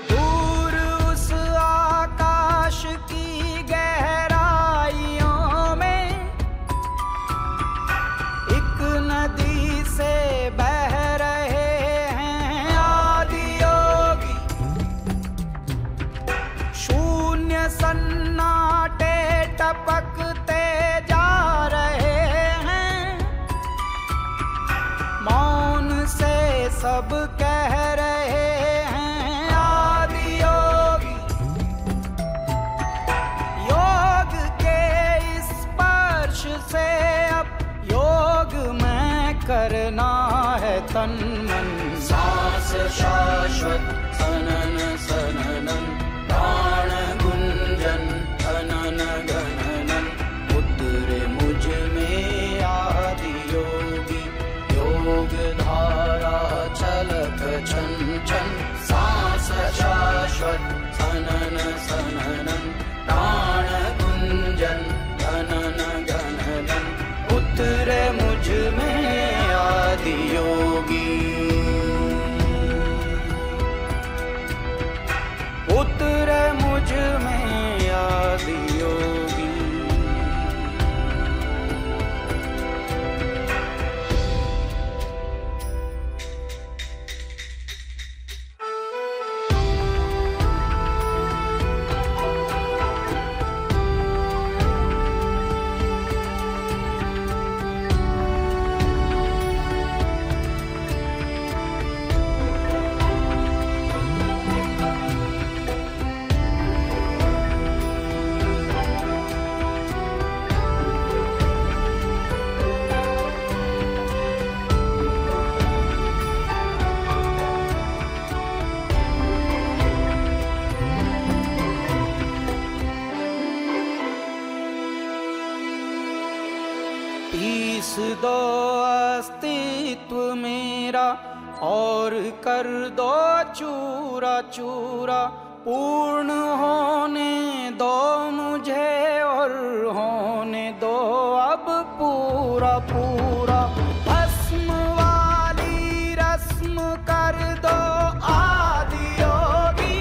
दूर उस आकाश की गहराइयों में एक नदी से बह रहे हैं आदि योगी। शून्य सन्नाटे टपकते जा रहे हैं, मौन से सब कह रहे हैं आदि योगी। योग के स्पर्श से अब योग में करना है तन मन। सांस शाश्वत सनन सननन, प्राण गुंजन अनन गणनन। उतरे मुझ में आदि योगी, योग धारा छलक छन छन। सांस शाश्वत सनन सननन, प्राण गुंजन अनन गणनन। उतरे मुझ में आदि योगी, उतरे मुझ में आदि योगी। पीस दो अस्तित्व मेरा और कर दो चूरा चूरा। पूर्ण होने दो मुझे और होने दो अब पूरा पूरा। भस्म वाली रस्म कर दो आदि योगी।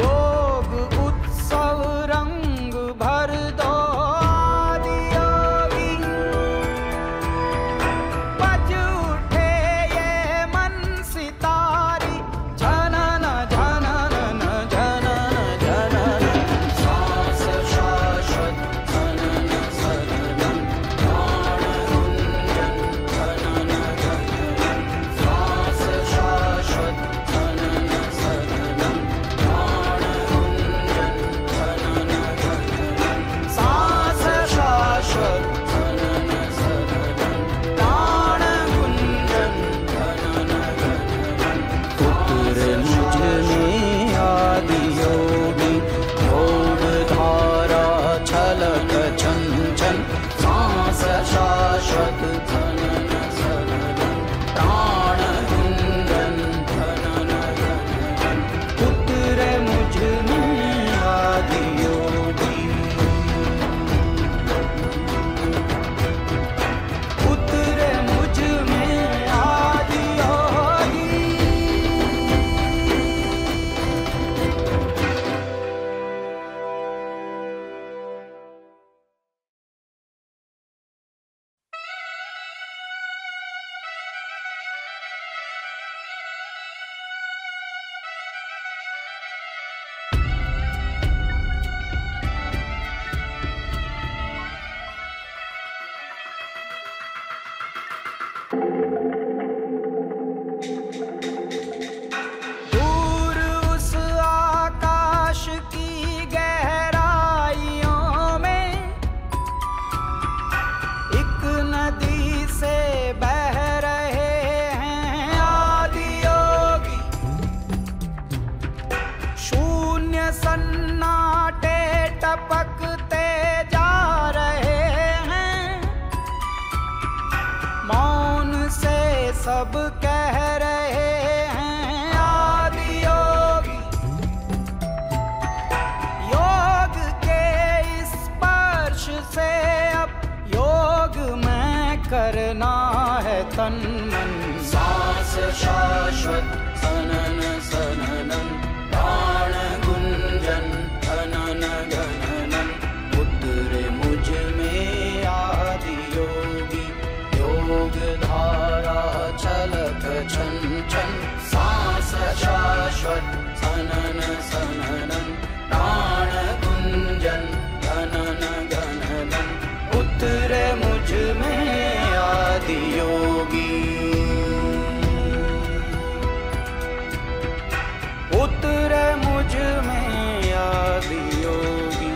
योग उत्सव रंग भर दो आदि योगी। बज उठे ये मन सितारी, झनन झनन झनन झनन। सांस शाश्वत सनन सननन, प्राण गुंजन अनन गणनन। सांस शाश्वत सनन सननन, प्राण गुंजन अनन गणनन। सांस शाश्वत सनन सननन, प्राण गुंजन अनन गणनन। उतरे मुझ में आदि योगी, योग धारा छलक छन छन। सांस शाश्वत सनन सननन, प्राण गुंजन अनन गणनन। उतरे मुझ में आदि योगी, उतरे मुझ में आदि योगी। दूर उस आकाश की गहराइयों में एक नदी से बह रहे हैं आदि योगी। शून्य सन्नाटे टपकते जा रहे हैं, मौन से सब कह रहे हैं आदि योगी। योग के स्पर्श से अब योग में करना है तन मन। सांस शाश्वत सनन सननन, प्राण गुंजन धनन गणनन, उतरे मुझ में आदि योगी, योग धारा छलक छन छन। सांस शाश्वत सनन सननन, प्राण गुंजन धनन गणनन, उतरे मुझ में आदि योगी, उतरे मुझ में आदि योगी।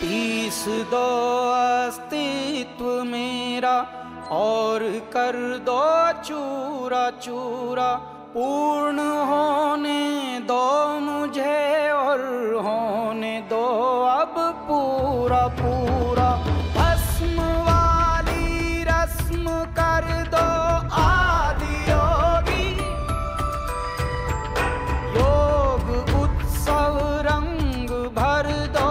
पीस दो अस्तित्व मेरा और कर दो चूरा चूरा, पूर्ण होने दो मुझे और होने दो अब पूरा पूरा। भस्म वाली रस्म कर दो आदि योगी, योग उत्सव रंग भर दो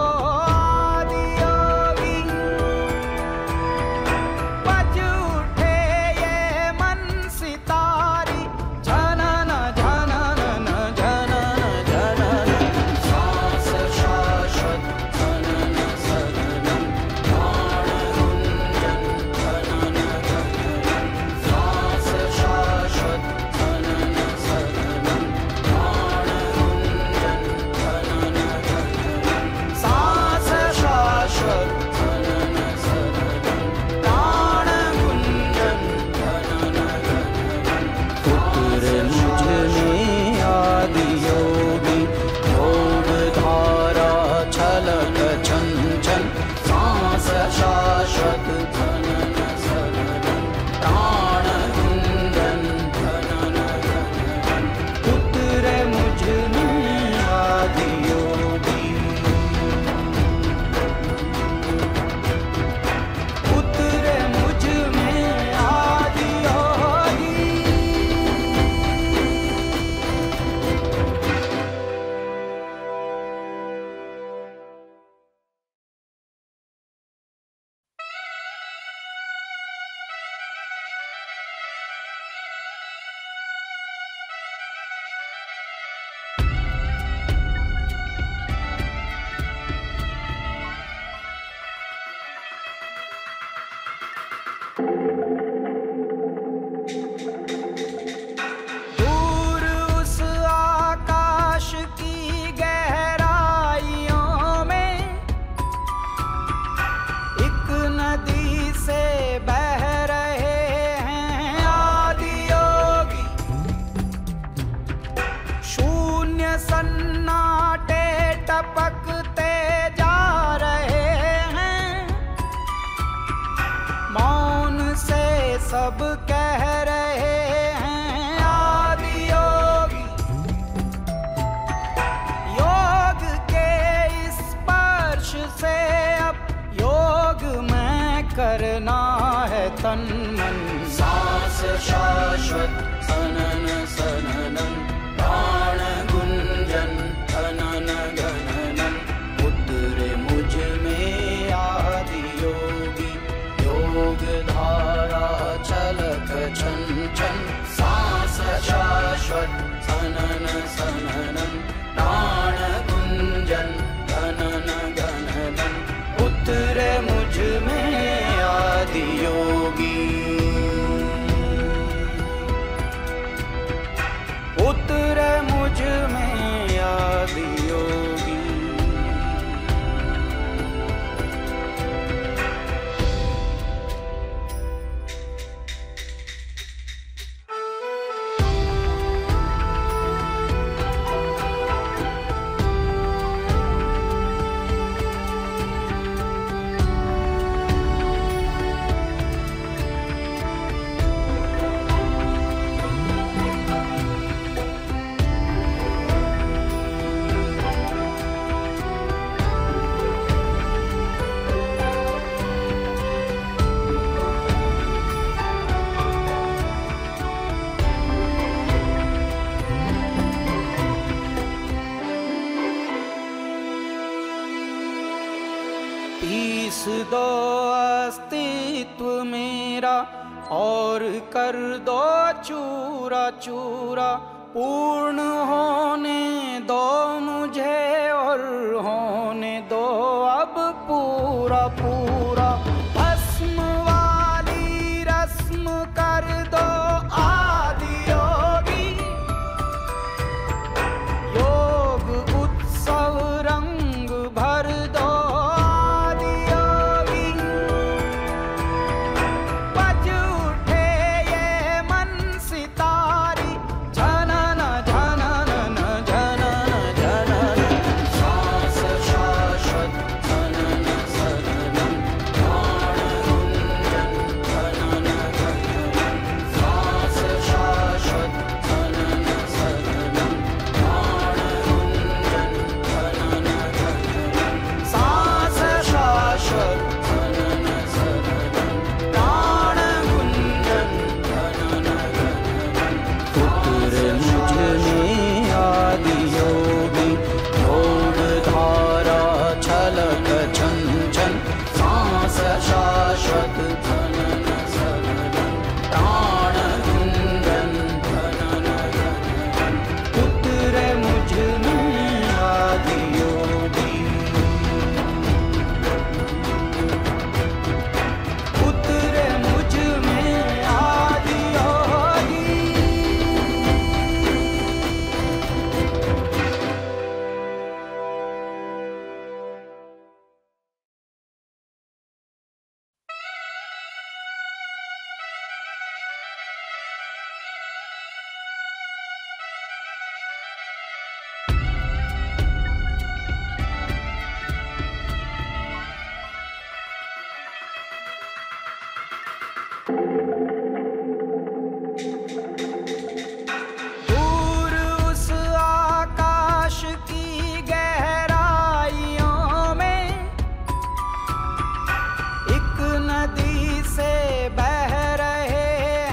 दूर उस आकाश की गहराइयों में एक नदी से बह रहे हैं आदि योगी, शून्य सन्नाटे टपकते जा रहे हैं, मौन से सब कह रहे हैं आदि योगी, योग के स्पर्श से अब योग में करना है तन मन। सांस शाश्वत सनन सननन, प्राण गुंजन धनन गणनन, उतरे मुझ में आदि योगी, योग धारा छलक छन छन। सांस शाश्वत सनन सननन, प्राण गुंजन धनन गणनन, उतरे मुझ में आदि योगी, अस्तित्व मेरा और कर दो चूरा चूरा। पूर्ण होने दो मुझे और होने दो अब पूरा पूरा। भस्म वाली रस्म कर दो आदि योगी। योग उत्सव रंग भर दो आदि योगी। बज उठे ये मन सितारी झनन झनन झनन झनन। सांस शाश्वत झनन झनन प्राण गुंजन झनन झनन। सांस शाश्वत झनन झनन प्राण गुंजन झनन झनन। सांस शाश्वत झनन झनन प्राण गुंजन झनन झनन। उतर मुझ में आदि योगी योग धारा छलक छन छन। सांस शाश्वत झनन झनन प्राण गुंजन झनन झनन। उतर मुझ में आदि योगी। उतर मुझ में आदि योगी। दूर उस आकाश की गहराइयों में एक नदी से बह रहे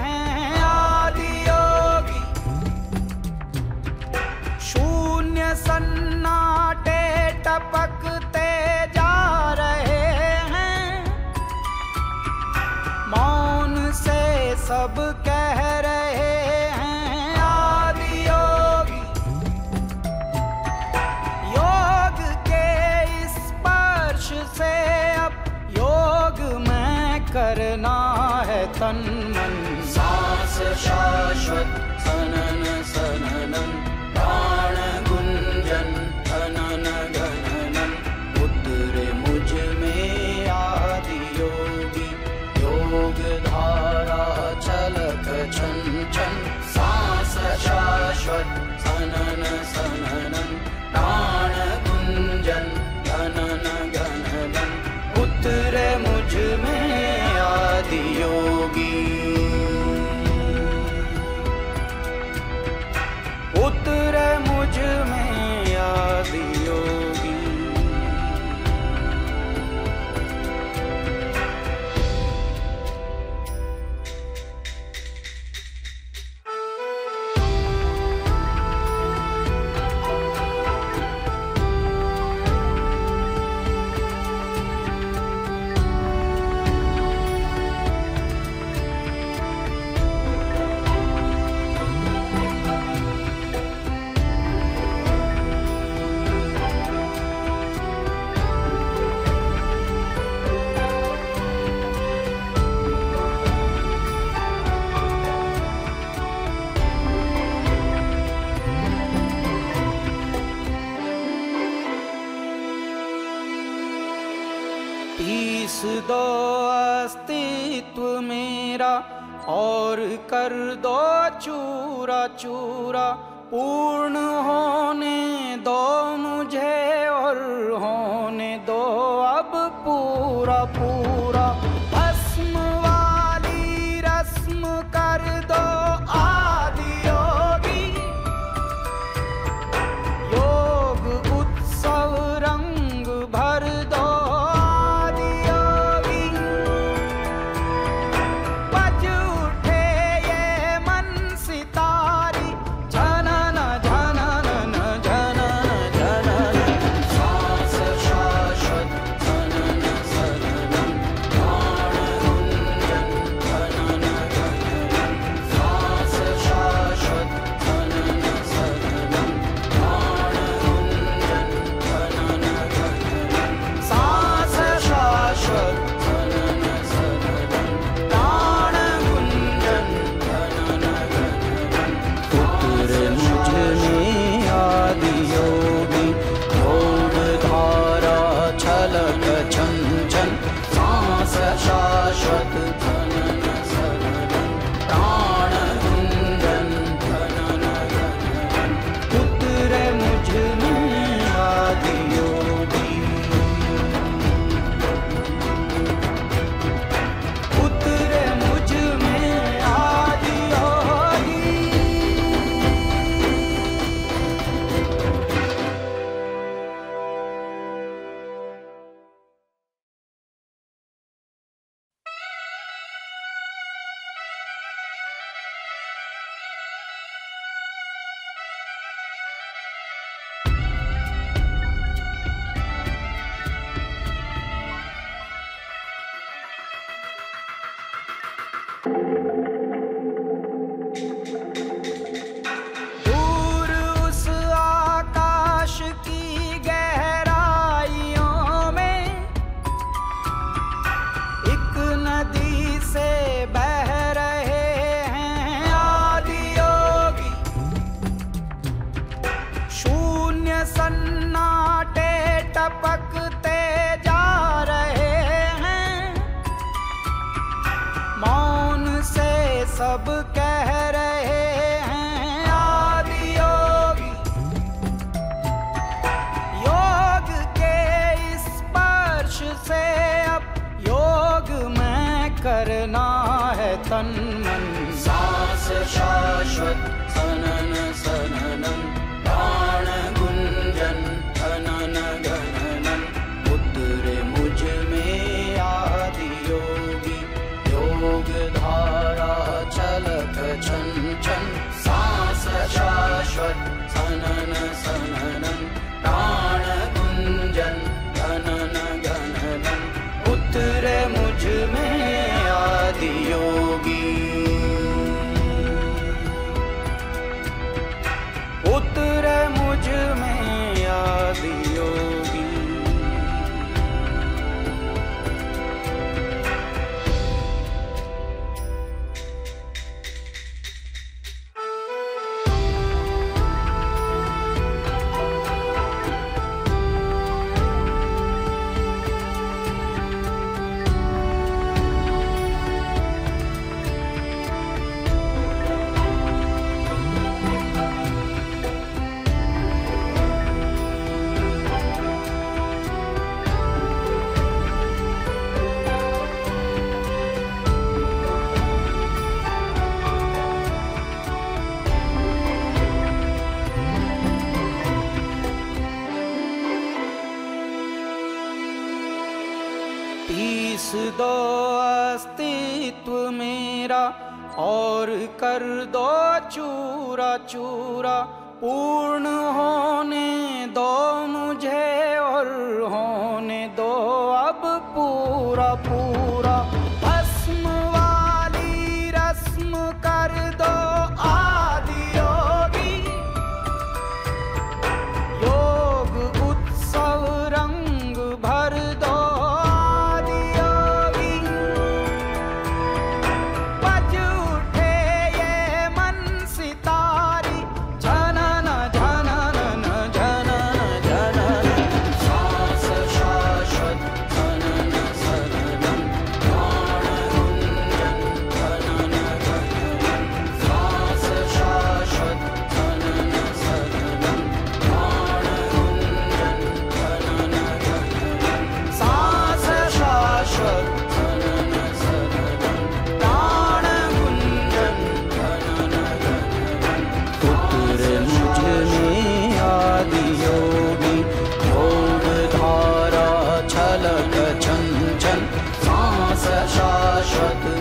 हैं आदि योगी। शून्य सन्नाटे टपकते जा रहे हैं। मौन से सब कह रहे हैं आदि योगी। योग के स्पर्श से अब योग में करना है तन मन। सांस शाश्वत झनन झनन प्राण गुंजन झनन झनन। उतर मुझ में आदि योगी योग धारा छलक छन छन। सांस शाश्वत झनन झनन प्राण गुंजन झनन झनन। उतर मुझ में आदि योगी। उतर मुझ में आदि योगी। पीस दो अस्तित्व मेरा और कर दो चूरा चूरा। पूर्ण होने दो मुझे और होने दो अब पूरा पूरा। भस्म वाली रस्म कर दो आदि योगी। योग उत्सव रंग भर दो आदि योगी। बज उठे ये मन सितारी झनन झनन झनन झनन। सांस शाश्वत झनन झनन सब कह रहे हैं आदि योगी। योग के स्पर्श से अब योग में करना है तन मन। सांस शाश्वत सनन सननन, प्राण गुंजन अनन गणनन। उतरे मुझ में आदि योगी, योग धारा छलक छन छन। सांस शाश्वत सनन सननन, प्राण गुंजन अनन गणनन। उतरे मुझ में आदि योगी, उतरे मुझ में आदि योगी। पीस दो अस्तित्व मेरा और कर दो चूरा चूरा। पूर्ण होने दो मुझे और होने दो अब पूरा पूरा। भस्म वाली रस्म कर दो आदि योगी। योग उत्सव रंग भर दो शाश्वत